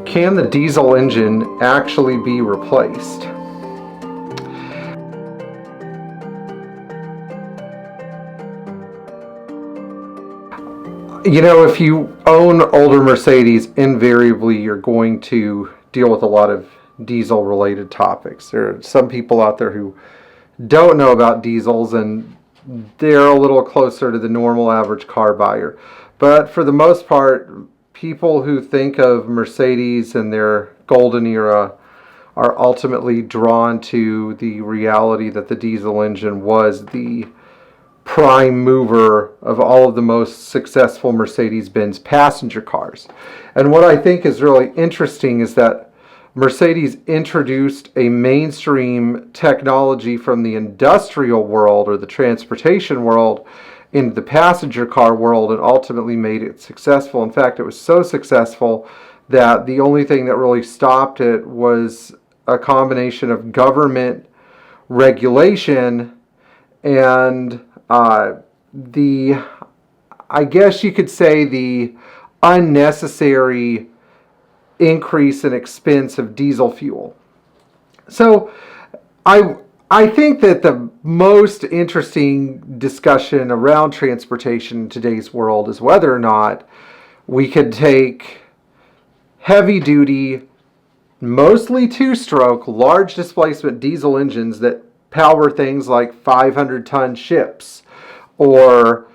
Can the diesel engine actually be replaced? You know, if you own older Mercedes, invariably you're going to deal with a lot of diesel related topics. There are some people out there who don't know about diesels, and they're a little closer to the normal average car buyer. But for the most part, people who think of Mercedes and their golden era are ultimately drawn to the reality that the diesel engine was the prime mover of all of the most successful Mercedes Benz passenger cars. And what I think is really interesting is that Mercedes introduced a mainstream technology from the industrial world or the transportation world into the passenger car world and ultimately made it successful. In fact, it was so successful that the only thing that really stopped it was a combination of government regulation and I guess you could say, the unnecessary increase in expense of diesel fuel. So I think that the most interesting discussion around transportation in today's world is whether or not we could take heavy duty, mostly two-stroke, large displacement diesel engines that power things like 500-ton ships or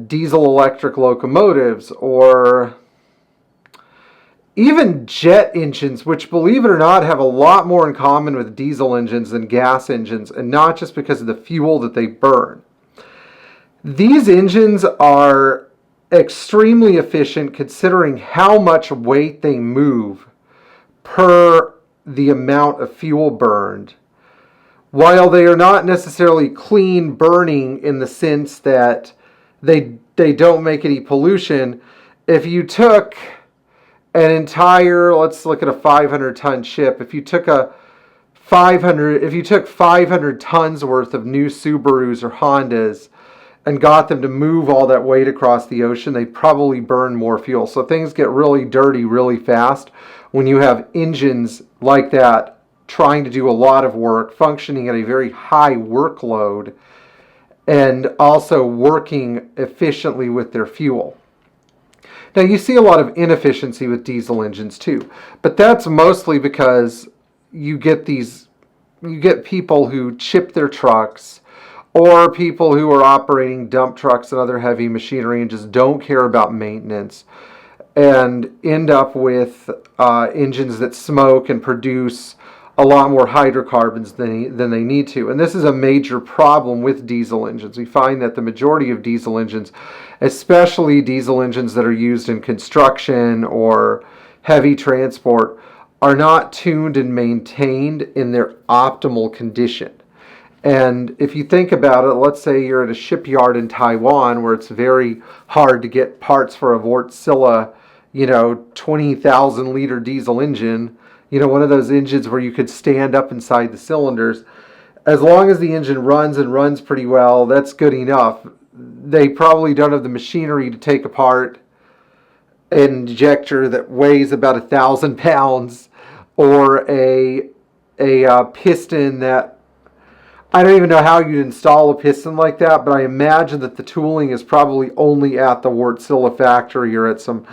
diesel electric locomotives or even jet engines, which, believe it or not, have a lot more in common with diesel engines than gas engines, and not just because of the fuel that they burn. These engines are extremely efficient considering how much weight they move per the amount of fuel burned. While they are not necessarily clean burning in the sense that they don't make any pollution, if you took an entire, let's look at a 500-ton ship. If you took 500 tons worth of new Subarus or Hondas and got them to move all that weight across the ocean, they'd probably burn more fuel. So things get really dirty really fast when you have engines like that trying to do a lot of work, functioning at a very high workload, and also working efficiently with their fuel. Now, you see a lot of inefficiency with diesel engines too, but that's mostly because you get people who chip their trucks, or people who are operating dump trucks and other heavy machinery and just don't care about maintenance, and end up with engines that smoke and produce a lot more hydrocarbons than they need to. And this is a major problem with diesel engines. We find that the majority of diesel engines, especially diesel engines that are used in construction or heavy transport, are not tuned and maintained in their optimal condition. And if you think about it, let's say you're at a shipyard in Taiwan where it's very hard to get parts for a Wärtsilä, 20,000 liter diesel engine, one of those engines where you could stand up inside the cylinders. As long as the engine runs and runs pretty well, that's good enough. They probably don't have the machinery to take apart an injector that weighs about 1,000 pounds or a piston that, I don't even know how you'd install a piston like that, but I imagine that the tooling is probably only at the Wärtsilä factory or at some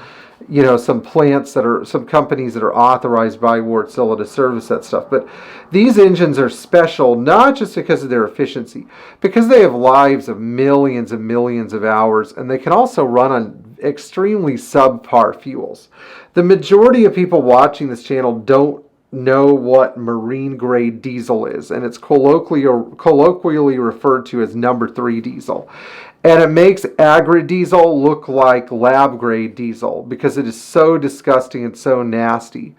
plants some companies that are authorized by Wärtsilä to service that stuff. But these engines are special not just because of their efficiency, because they have lives of millions and millions of hours, and they can also run on extremely subpar fuels. The majority of people watching this channel don't know what marine grade diesel is, and it's colloquially referred to as number 3 diesel. And it makes agri-diesel look like lab-grade diesel because it is so disgusting and so nasty.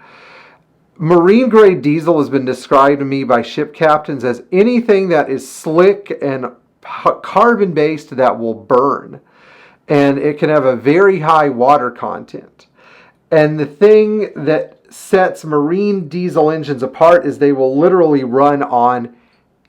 Marine-grade diesel has been described to me by ship captains as anything that is slick and carbon-based that will burn. And it can have a very high water content. And the thing that sets marine diesel engines apart is they will literally run on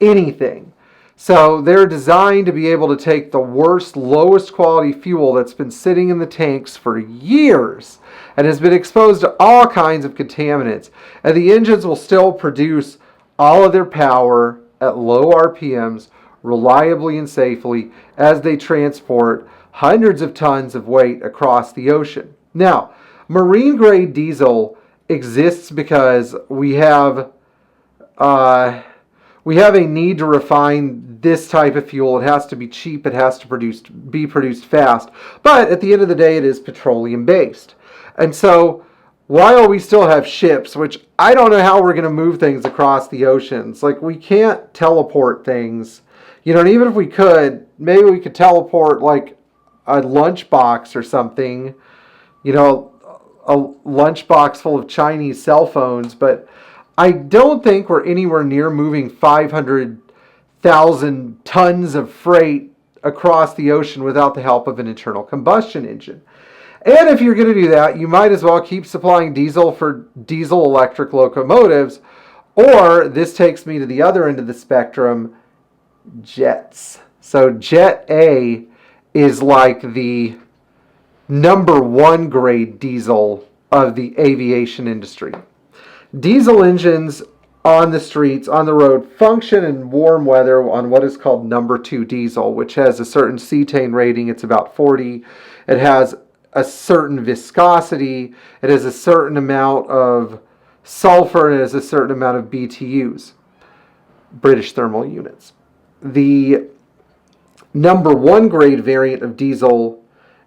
anything. So they're designed to be able to take the worst, lowest quality fuel that's been sitting in the tanks for years and has been exposed to all kinds of contaminants. And the engines will still produce all of their power at low RPMs, reliably and safely, as they transport hundreds of tons of weight across the ocean. Now, marine grade diesel exists because we have a need to refine this type of fuel. It has to be cheap. It has to be produced fast. But at the end of the day, it is petroleum based. And so while we still have ships, which I don't know how we're going to move things across the oceans. Like, we can't teleport things. You know, and even if we could, maybe we could teleport like a lunchbox or something. You know, a lunchbox full of Chinese cell phones. But I don't think we're anywhere near moving 500,000 tons of freight across the ocean without the help of an internal combustion engine. And if you're going to do that, you might as well keep supplying diesel for diesel electric locomotives. Or, this takes me to the other end of the spectrum, jets. So Jet A is like the #1 grade diesel of the aviation industry. Diesel engines on the streets, on the road, function in warm weather on what is called #2 diesel, which has a certain cetane rating. It's about 40. It has a certain viscosity. It has a certain amount of sulfur, and it has a certain amount of BTUs, British thermal units. The #1 grade variant of diesel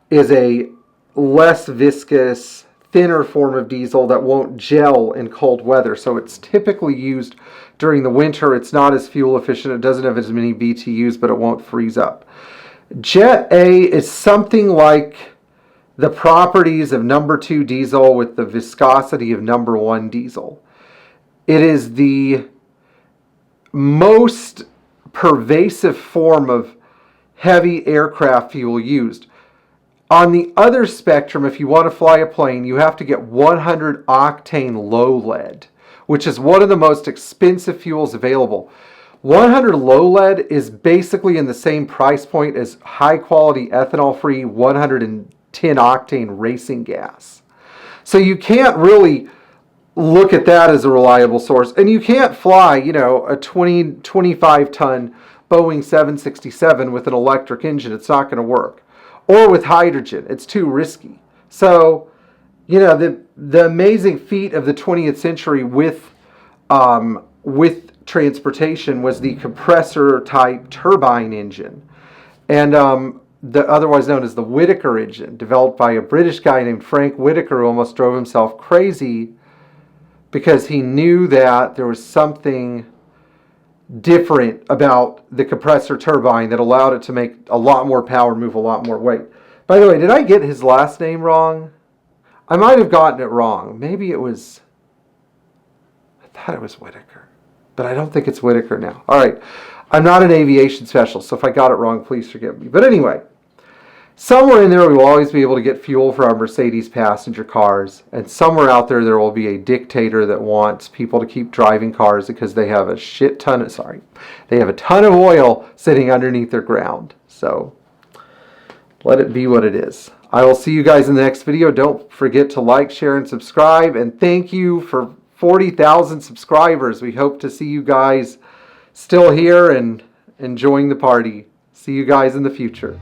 is a less viscous, thinner form of diesel that won't gel in cold weather. So it's typically used during the winter. It's not as fuel efficient. It doesn't have as many BTUs, but it won't freeze up. Jet A is something like the properties of #2 diesel with the viscosity of #1 diesel. It is the most pervasive form of heavy aircraft fuel used. On the other spectrum, if you want to fly a plane, you have to get 100 octane low lead, which is one of the most expensive fuels available. 100 low lead is basically in the same price point as high quality ethanol free 110 octane racing gas. So you can't really look at that as a reliable source. And you can't fly, you know, a 25 ton Boeing 767 with an electric engine. It's not going to work. Or with hydrogen. It's too risky. So, you know, the amazing feat of the 20th century with transportation was the compressor type turbine engine. And the otherwise known as the Whittaker engine, developed by a British guy named Frank Whittaker, who almost drove himself crazy because he knew that there was something different about the compressor turbine that allowed it to make a lot more power, move a lot more weight. By the way, did I get his last name wrong? I might have gotten it wrong. Maybe it was, I thought it was Whittaker, but I don't think it's Whittaker now. All right, I'm not an aviation specialist, so if I got it wrong, please forgive me. But anyway, somewhere in there we will always be able to get fuel for our Mercedes passenger cars, and somewhere out there there will be a dictator that wants people to keep driving cars because they have a ton of oil sitting underneath their ground. So let it be what it is. I will see you guys in the next video. Don't forget to like, share, and subscribe. And thank you for 40,000 subscribers. We hope to see you guys still here and enjoying the party. See you guys in the future.